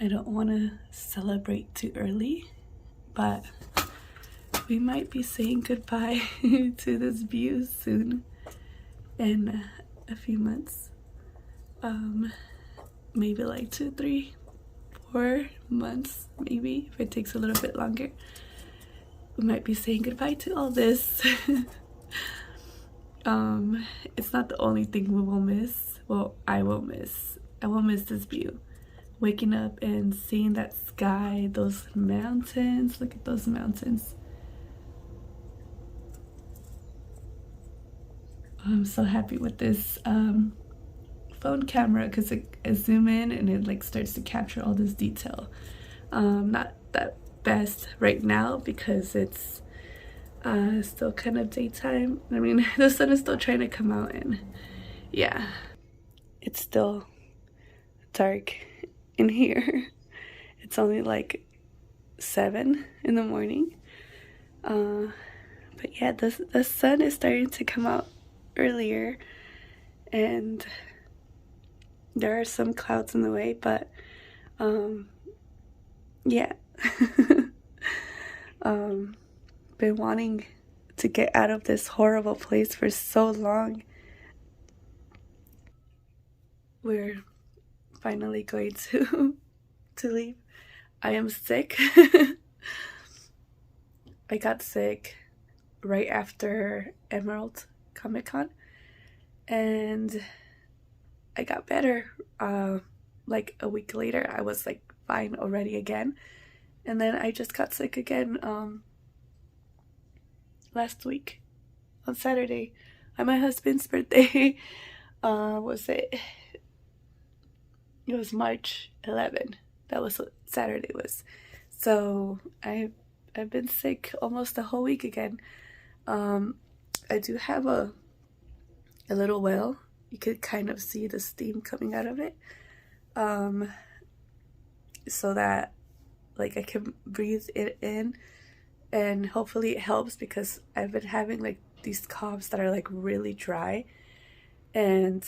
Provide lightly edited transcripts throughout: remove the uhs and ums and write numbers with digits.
I don't want to celebrate too early, but we might be saying goodbye to this view soon in a few months. Maybe like 2, 3, 4 months, maybe if it takes a little bit longer. We might be saying goodbye to all this. It's not the only thing we will miss. Well, I will miss this view. Waking up and seeing that sky, those mountains. Look at those mountains. I'm so happy with this phone camera because I zoom in and it like starts to capture all this detail. Not that best right now because it's still kind of daytime. I mean, the sun is still trying to come out, and yeah, it's still dark in here. It's only like 7 in the morning. But yeah, the sun is starting to come out earlier, and there are some clouds in the way, but yeah. Been wanting to get out of this horrible place for so long. We're finally going to leave. I am sick. I got sick right after INPRNT Comic-Con, and I got better. Like a week later, I was like fine already again, and then I just got sick again last week on Saturday on my husband's birthday. Was it? It was March 11. That was what Saturday was. So I've been sick almost a whole week again. I do have a little well. You could kind of see the steam coming out of it. So that like I can breathe it in, and hopefully it helps because I've been having like these coughs that are like really dry, and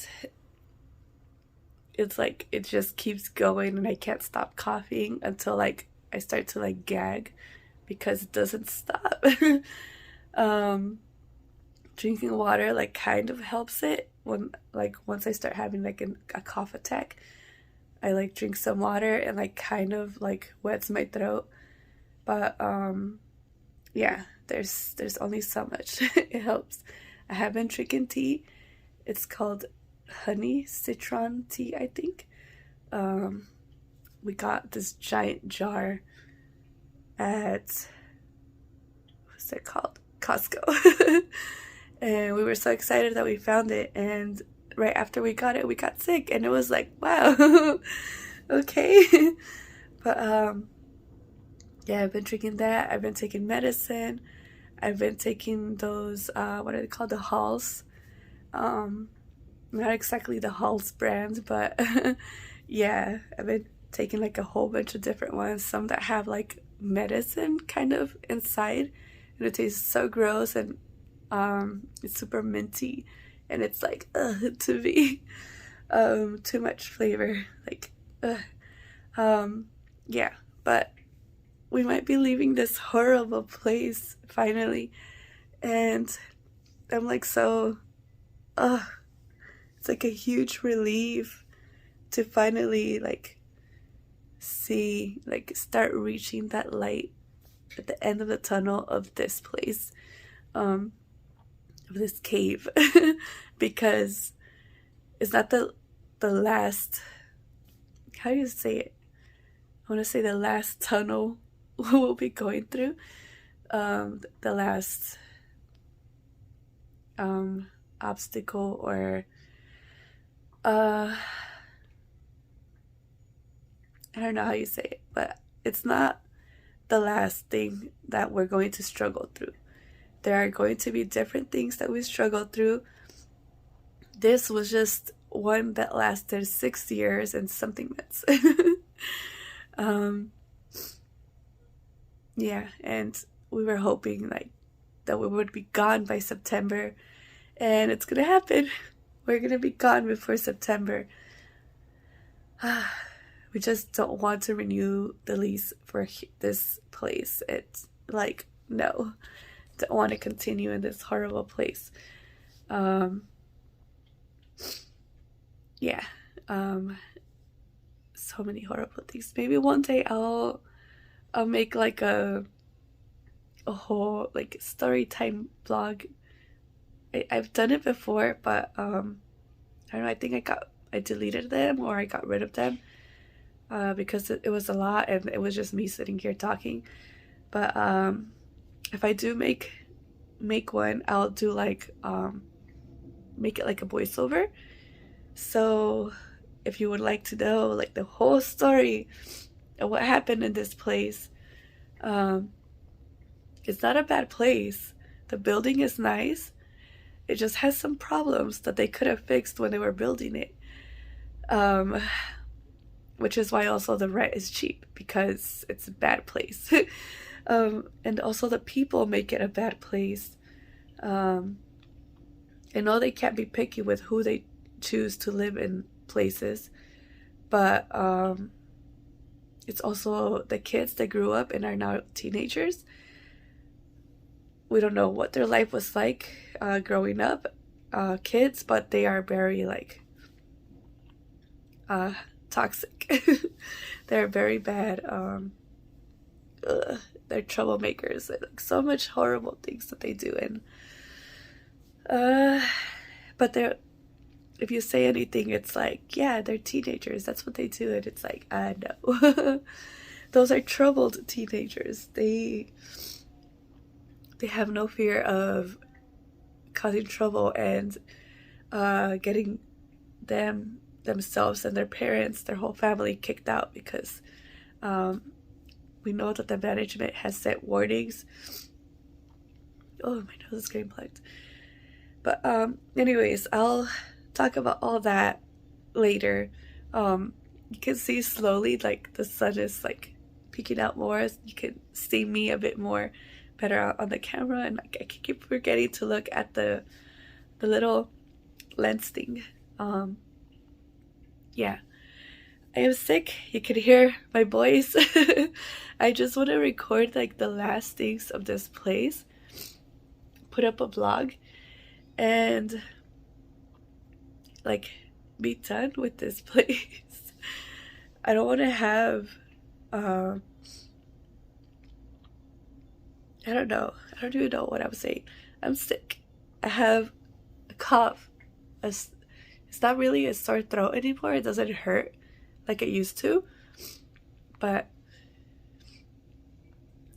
it's like it just keeps going and I can't stop coughing until like I start to like gag because it doesn't stop. Drinking water like kind of helps it when like once I start having like a cough attack. I like drink some water and like kind of like wets my throat, but yeah, there's only so much. It helps. I have been drinking tea. It's called honey citron tea, I think. We got this giant jar at, what's it called? Costco. And we were so excited that we found it, and right after we got it, we got sick, and it was like, wow. Okay. But yeah, I've been drinking that. I've been taking medicine. I've been taking those what are they called, the Halls. Not exactly the Halls brand, but yeah, I've been taking like a whole bunch of different ones, some that have like medicine kind of inside, and it tastes so gross, and it's super minty, and it's like to me too much flavor, like yeah, but we might be leaving this horrible place finally, and I'm like so it's like a huge relief to finally like see, like start reaching that light at the end of the tunnel of this place, of this cave. Because it's not the last, how do you say it? I want to say the last tunnel we'll be going through, the last obstacle, or I don't know how you say it, but it's not the last thing that we're going to struggle through. There are going to be different things that we struggle through. This was just one that lasted 6 years and something months. Yeah, and we were hoping like that we would be gone by September, and it's gonna happen. We're gonna be gone before September. we just don't want to renew the lease for this place. It's like, no, don't want to continue in this horrible place. Yeah, so many horrible things. Maybe one day I'll make like a whole like story time blog. I've done it before, but I don't know, I think I deleted them, or I got rid of them because it was a lot and it was just me sitting here talking. But if I do make one, I'll do like make it like a voiceover. So if you would like to know like the whole story of what happened in this place, it's not a bad place. The building is nice. It just has some problems that they could have fixed when they were building it. Which is why also the rent is cheap, because it's a bad place. And also the people make it a bad place. I know they can't be picky with who they choose to live in places, but it's also the kids that grew up and are now teenagers. We don't know what their life was like growing up, kids, but they are very like toxic. They're very bad. They're troublemakers. Like so much horrible things that they do, and but they're, if you say anything, it's like, yeah, they're teenagers. That's what they do, and it's like, no. Those are troubled teenagers. They have no fear of causing trouble and getting themselves and their parents, their whole family kicked out, because we know that the management has set warnings. Oh, my nose is getting plugged. But anyways, I'll talk about all that later. You can see slowly like the sun is like peeking out more. You can see me a bit more better out on the camera, and like I keep forgetting to look at the little lens thing. Yeah, I am sick. You can hear my voice. I just want to record like the last things of this place, put up a vlog, and like be done with this place. I don't want to have I don't know. I don't even know what I'm saying. I'm sick. I have a cough. It's not really a sore throat anymore. It doesn't hurt like it used to. But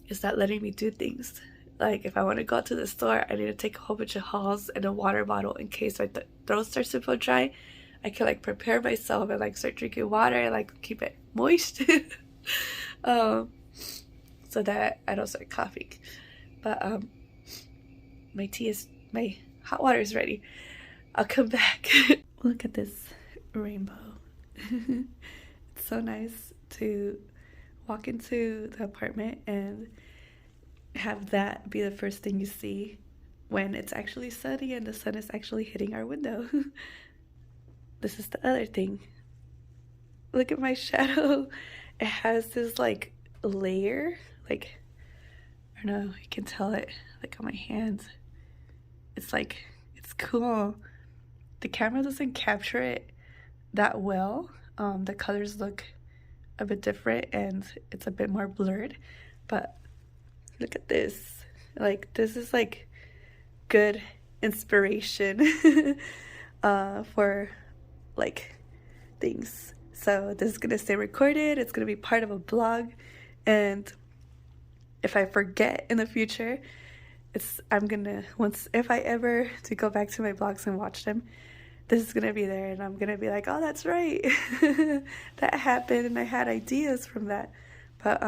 it's not letting me do things. Like if I want to go to the store, I need to take a whole bunch of hauls and a water bottle in case my throat starts to feel dry. I can like prepare myself and like start drinking water and like keep it moist. So that I don't start coughing. But my hot water is ready. I'll come back. Look at this rainbow. It's so nice to walk into the apartment and have that be the first thing you see when it's actually sunny and the sun is actually hitting our window. This is the other thing. Look at my shadow. It has this like layer, like, I don't know, you can tell it like on my hands. It's like, it's cool. The camera doesn't capture it that well. The colors look a bit different and it's a bit more blurred, but look at this. Like, this is like good inspiration for like things. So this is gonna stay recorded. It's gonna be part of a blog, and if I forget in the future, if I ever to go back to my blogs and watch them, this is gonna be there, and I'm gonna be like, oh, that's right. That happened and I had ideas from that. But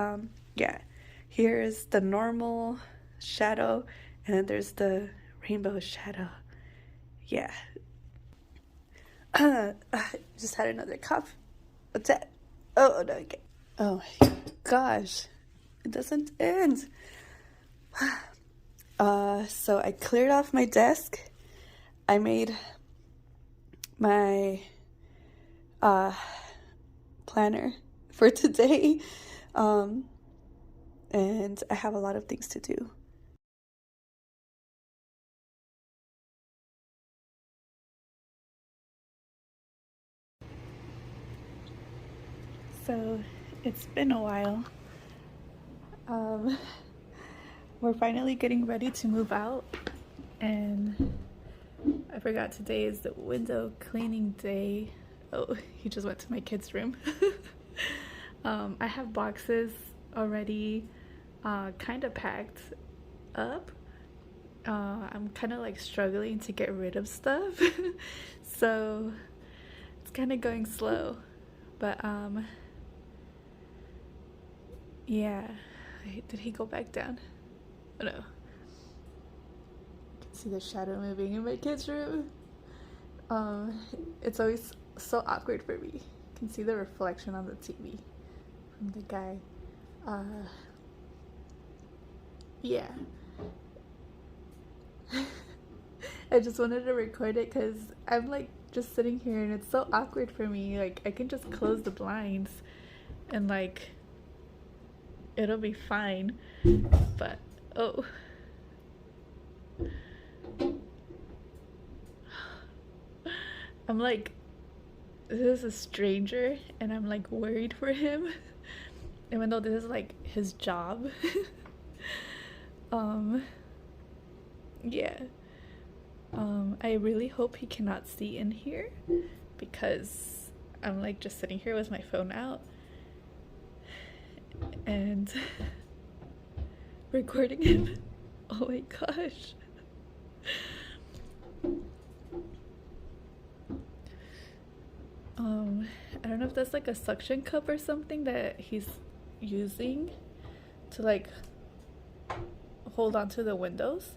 yeah, here's the normal shadow, and then there's the rainbow shadow. Yeah. I just had another cough. What's that? Oh no, okay. Oh my gosh, it doesn't end. So I cleared off my desk. I made my planner for today. And I have a lot of things to do. So it's been a while. We're finally getting ready to move out, and I forgot today is the window cleaning day. Oh, he just went to my kids' room. I have boxes already kind of packed up. I'm kind of like struggling to get rid of stuff. So it's kind of going slow, but yeah. Wait, did he go back down? Oh no. I can see the shadow moving in my kids' room. It's always so awkward for me. You can see the reflection on the TV from the guy. Yeah. I just wanted to record it because I'm like just sitting here and it's so awkward for me. Like, I can just close the blinds and like it'll be fine, but oh, I'm like, this is a stranger and I'm like worried for him, even though this is like his job. Yeah. I really hope he cannot see in here because I'm like just sitting here with my phone out and recording him. Oh my gosh. I don't know if that's like a suction cup or something that he's using to like hold on to the windows,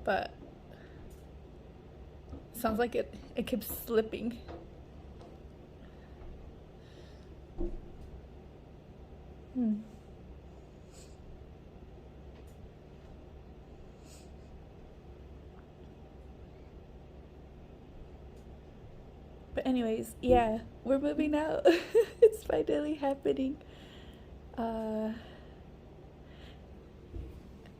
but sounds like it keeps slipping. But anyways, yeah, we're moving out. It's finally happening. Oh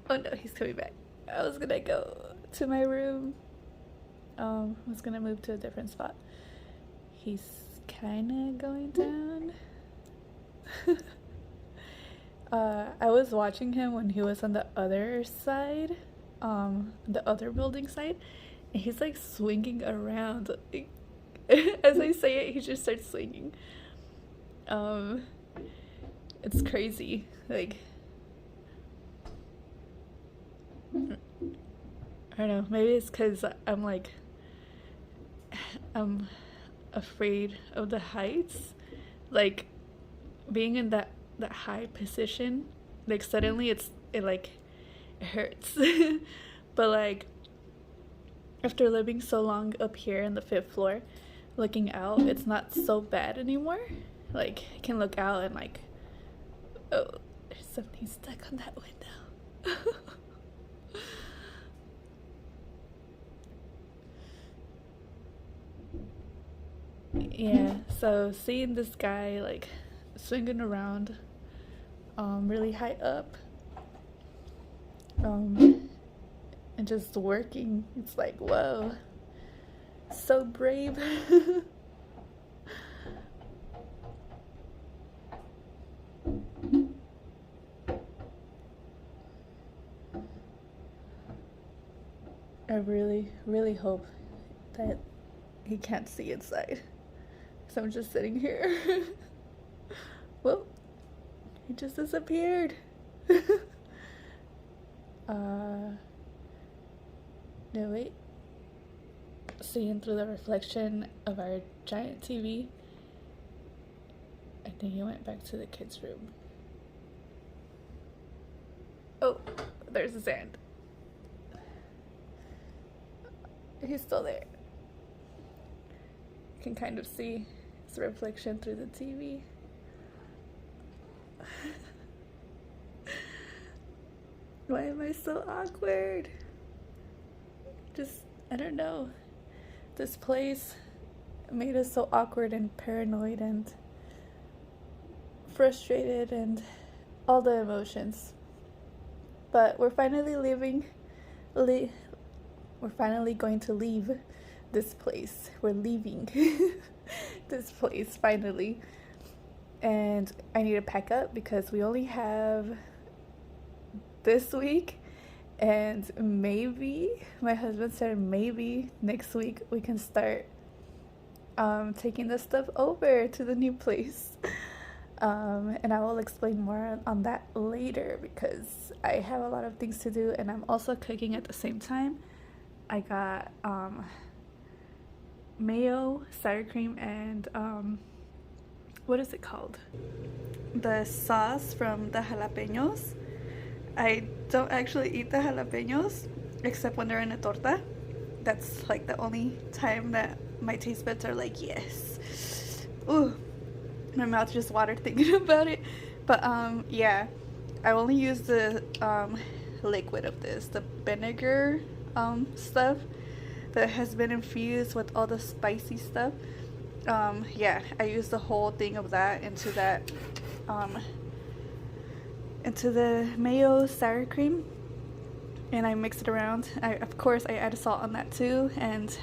no, he's coming back. I was gonna go to my room. I was gonna move to a different spot. He's kinda going down. I was watching him when he was on the other side, the other building side, and he's like swinging around. As I say it, he just starts swinging. It's crazy. Like, I don't know, maybe it's because I'm afraid of the heights. Like, being in that high position, like suddenly it hurts. But like, after living so long up here in the 5th floor, looking out, it's not so bad anymore. Like, I can look out and like, oh, there's something stuck on that window. Yeah, so seeing this guy like swinging around really high up and just working, it's like, whoa, so brave. I really, really hope that he can't see inside. So I'm just sitting here. Well, he just disappeared. No, wait. Seeing through the reflection of our giant TV, I think he went back to the kids' room. Oh, there's the sand. He's still there. You can kind of see his reflection through the TV. Why am I so awkward? Just, I don't know. This place made us so awkward and paranoid, and frustrated and all the emotions. But we're finally leaving. We're finally going to leave this place. We're leaving this place finally. And I need to pack up because we only have this week, and maybe my husband said maybe next week we can start taking the stuff over to the new place. And I will explain more on that later because I have a lot of things to do, and I'm also cooking at the same time. I got mayo, sour cream, and what is it called? The sauce from the jalapenos. I don't actually eat the jalapenos except when they're in a torta. That's like the only time that my taste buds are like, yes. Ooh, my mouth just watered thinking about it. But yeah, I only use the liquid of this, the vinegar stuff that has been infused with all the spicy stuff. Yeah, I use the whole thing of that into that into the mayo sour cream, and I mix it around. Of course I add salt on that too, and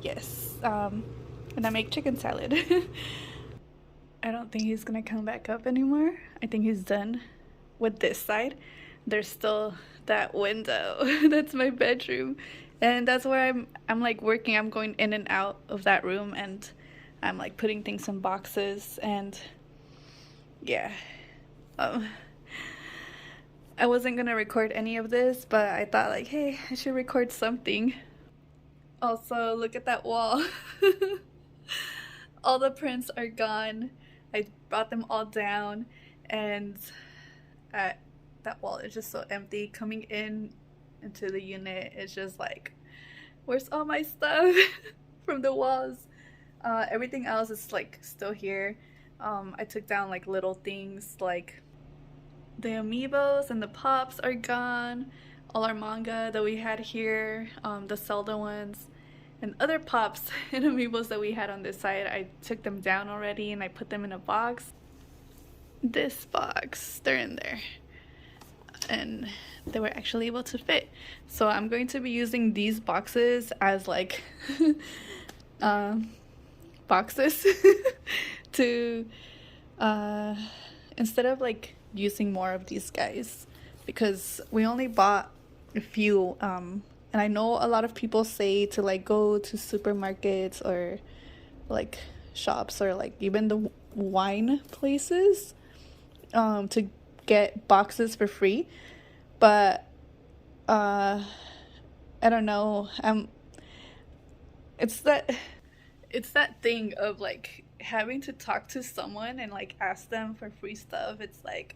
yes, and I make chicken salad. I don't think he's gonna come back up anymore. I think he's done with this side. There's still that window. That's my bedroom, and that's where I'm like working. I'm going in and out of that room, and I'm like putting things in boxes, and yeah. I wasn't gonna record any of this, but I thought like, hey, I should record something. Also, look at that wall. All the prints are gone. I brought them all down, and that wall is just so empty. Coming into the unit, it's just like, where's all my stuff from the walls? Everything else is like still here. I took down like little things like the amiibos and the pops are gone. All our manga that we had here, the Zelda ones, and other pops and amiibos that we had on this side, I took them down already and I put them in a box. This box, they're in there. And they were actually able to fit. So I'm going to be using these boxes as like boxes to instead of like using more of these guys, because we only bought a few, and I know a lot of people say to like go to supermarkets or like shops or like even the wine places to get boxes for free, but I don't know, it's that thing of like having to talk to someone and like ask them for free stuff. It's like,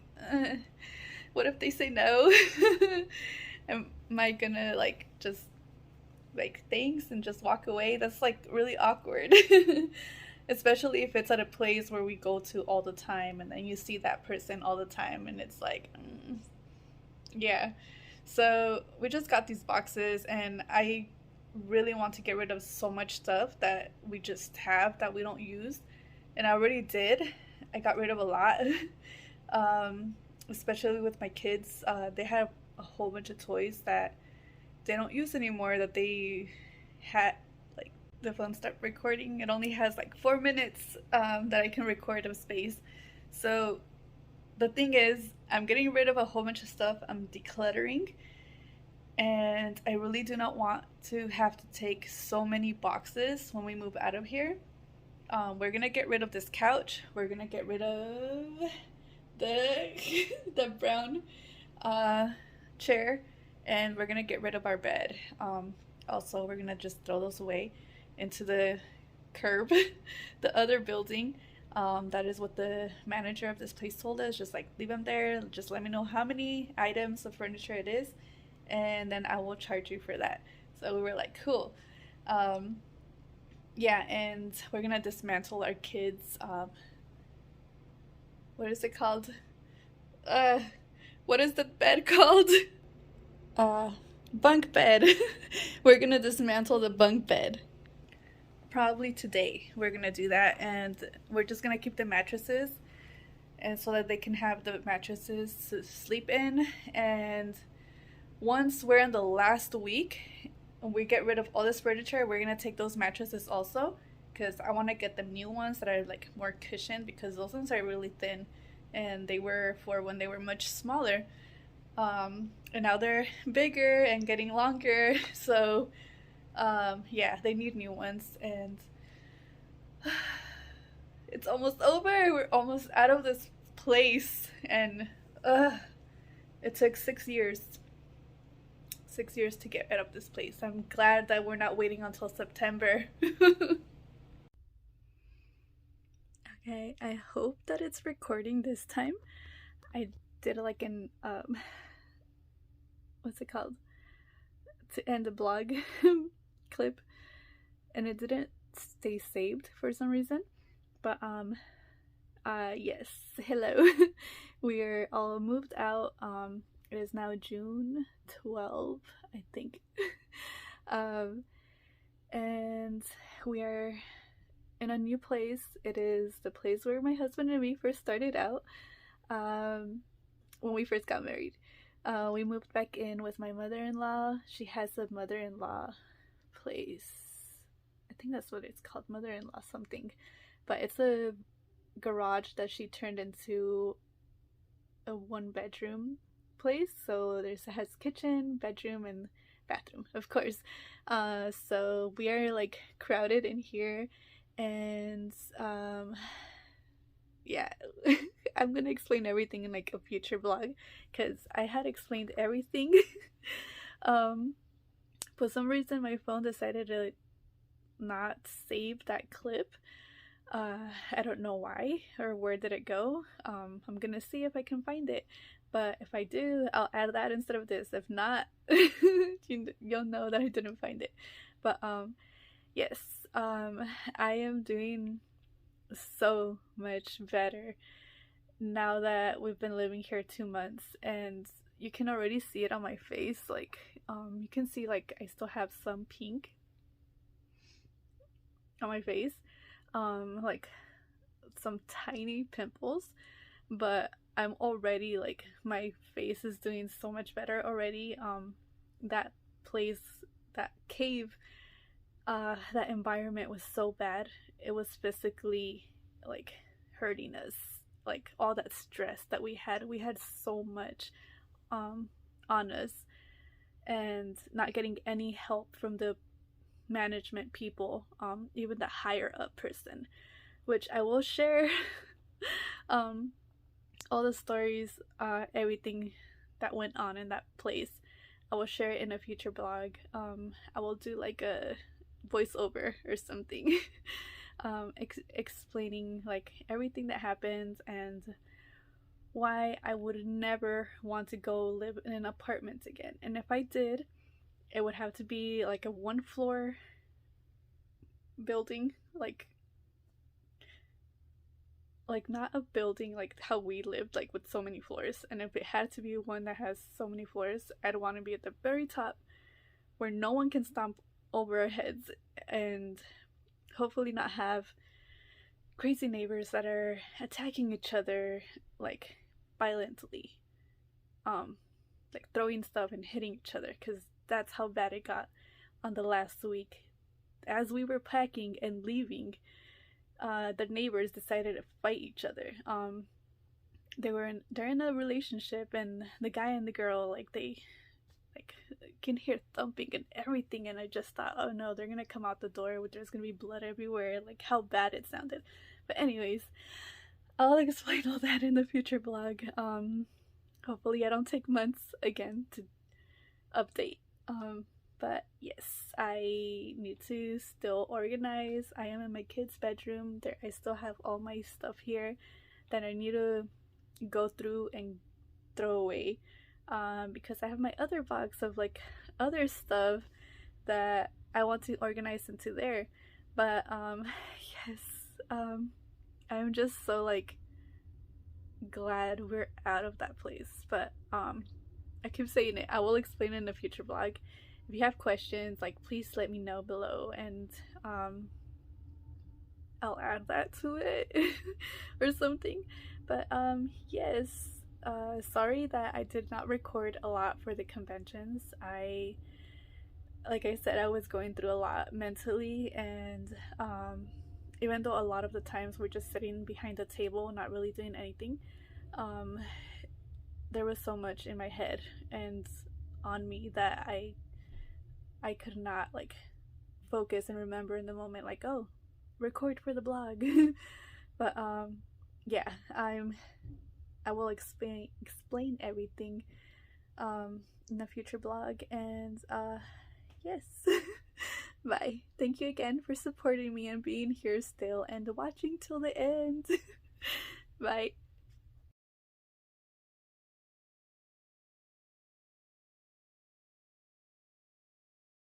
what if they say no? Am I gonna like just like thanks and just walk away? That's like really awkward. Especially if it's at a place where we go to all the time and then you see that person all the time and it's like, yeah. So we just got these boxes, and I really want to get rid of so much stuff that we just have that we don't use, and I already did. I got rid of a lot. Especially with my kids. They have a whole bunch of toys that they don't use anymore, that they had, like, the phone stopped recording. It only has like 4 minutes that I can record of space. So the thing is, I'm getting rid of a whole bunch of stuff. I'm decluttering, and I really do not want to have to take so many boxes when we move out of here. We're gonna get rid of this couch. We're gonna get rid of the brown chair, and we're gonna get rid of our bed. Also, we're gonna just throw those away into the curb, the other building. That is what the manager of this place told us. Just like, leave them there. Just let me know how many items of furniture it is, and then I will charge you for that. So we were like, cool. Yeah, and we're gonna dismantle our kids' what is it called? What is the bed called? Bunk bed. We're gonna dismantle the bunk bed. Probably today we're gonna do that, and we're just gonna keep the mattresses, and so that they can have the mattresses to sleep in. And once we're in the last week and we get rid of all this furniture, we're gonna take those mattresses also, because I want to get them new ones that are like more cushioned, because those ones are really thin and they were for when they were much smaller. And now they're bigger and getting longer, so yeah, they need new ones. And it's almost over. We're almost out of this place, and it took 6 years. 6 years to get rid of this place. I'm glad that we're not waiting until September. Okay, I hope that it's recording this time. I did like an what's it called, to end the blog clip, and it didn't stay saved for some reason. But yes, hello. We're all moved out. It is now June 12, I think. And we are in a new place. It is the place where my husband and me first started out, when we first got married. We moved back in with my mother-in-law. She has a mother-in-law place. I think that's what it's called, mother-in-law something. But it's a garage that she turned into a one-bedroom place. So it has kitchen, bedroom, and bathroom, of course. So we are like crowded in here, and yeah. I'm gonna explain everything in like a future vlog, because I had explained everything. For some reason my phone decided to not save that clip. I don't know why, or where did it go. I'm gonna see if I can find it, but if I do, I'll add that instead of this. If not, you'll know that I didn't find it. But yes, I am doing so much better now that we've been living here 2 months, and you can already see it on my face. Like you can see like I still have some pink on my face, like some tiny pimples, but I'm already like, my face is doing so much better already. That place, that cave, that environment was so bad. It was physically like hurting us. Like all that stress that we had so much on us, and not getting any help from the management people, even the higher up person, which I will share all the stories, everything that went on in that place. I will share it in a future blog. I will do like a voiceover or something, explaining like everything that happened and why I would never want to go live in an apartment again. And if I did, it would have to be like a 1-floor building, like not a building like how we lived, like with so many floors. And if it had to be one that has so many floors, I'd want to be at the very top where no one can stomp over our heads, and hopefully not have crazy neighbors that are attacking each other like violently, like throwing stuff and hitting each other, because that's how bad it got on the last week. As we were packing and leaving, the neighbors decided to fight each other. They're in a relationship, and the guy and the girl, like, they like can hear thumping and everything, and I just thought, oh no, they're gonna come out the door, there's gonna be blood everywhere, like how bad it sounded. But anyways, I'll explain all that in the future blog. Hopefully I don't take months again to update. But yes, I need to still organize. I am in my kids' bedroom. I still have all my stuff here that I need to go through and throw away, because I have my other box of like other stuff that I want to organize into there. But yes, I'm just so like glad we're out of that place. But I keep saying it, I will explain it in a future blog. If you have questions, like, please let me know below, and I'll add that to it or something. But yes, sorry that I did not record a lot for the conventions. Like I said, I was going through a lot mentally, and even though a lot of the times we're just sitting behind the table not really doing anything, um, there was so much in my head and on me that I could not like focus and remember in the moment, like, oh, record for the blog. But yeah, I will explain everything in a future blog. And yes. Bye. Thank you again for supporting me and being here still and watching till the end. Bye.